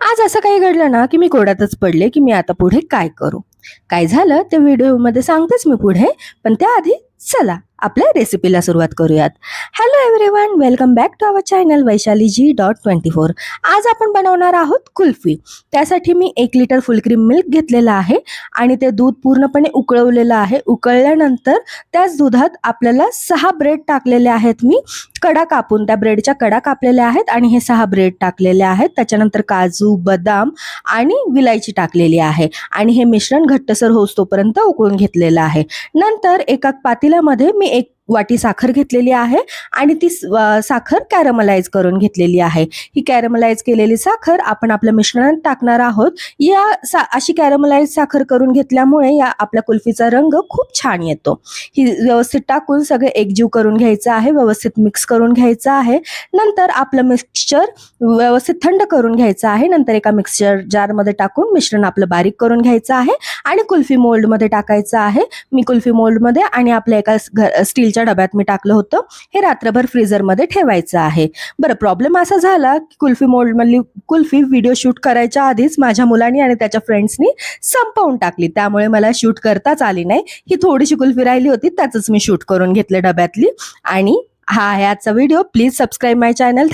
आज असं काही घडलं ना, की मी कोड्यातच पडले, की मी आता पुढे काय करू? काय झालं ते व्हिडिओमध्ये सांगतेच मी पुढे, पण त्याआधी चला आपल्या रेसिपीला सुरुवात करूयात. Hello everyone, welcome back to our channel वैशाली.24. आज आपण बनवणार आहोत कुल्फी. त्यासाठी मी 1 लिटर फुल क्रीम मिल्क घेतलेलं आहे आणि ते दूध पूर्णपणे उकळवलेलं आहे. उकळल्यानंतर त्याच दुधात आपल्याला 6 ब्रेड टाकलेले आहेत मी. कडा कापून त्या ब्रेडच्या कडा कापलेल्या आहेत आणि हे 6 ब्रेड टाकलेले आहेत. त्याच्यानंतर काजू, बदाम आणि विलायची टाकलेली आहे आणि हे मिश्रण घट्टसर होईस्तोपर्यंत उकळून घेतलेलं आहे. नंतर एका पातेल्यामध्ये मी 1 वाटी साखर घेतलेली आहे आणि ती साखर कॅरमलाइज करून घेतलेली आहे. ही कॅरमलाइज केलेली साखर आपण आपल्या मिश्रणात टाकणार आहोत. अशी कॅरमलाइज साखर करून घेतल्यामुळे या आपल्या कुल्फीचा रंग खूप छान येतो. ही व्यवस्थित टाकून सगळे एकजीव करून घ्यायचं आहे, व्यवस्थित मिक्स करून घ्यायचं आहे. नंतर आपलं मिक्सचर व्यवस्थित थंड करून घ्यायचं आहे. नंतर एका मिक्सचर जारमध्ये टाकून मिश्रण आपलं बारीक करून घ्यायचं आहे आणि कुल्फी मोल्डमध्ये टाकायचं आहे. मी कुल्फी मोल्डमध्ये आणि आपल्या एका स्टीलच्या डब्यात मी टाकलं होतं. हे रात्रभर फ्रीझरमध्ये ठेवायचं आहे. बरं, प्रॉब्लेम असा झाला की कुल्फी मोल्डमधली कुल्फी व्हिडिओ शूट करायच्या आधीच माझ्या मुलांनी आणि त्याच्या फ्रेंड्सनी संपवून टाकली. त्यामुळे मला शूट करताच आली नाही. ही थोडीशी कुल्फी राहिली होती, त्याचंच मी शूट करून घेतलं डब्यातली. आणि हा आहे आजचा video. Please subscribe my channel.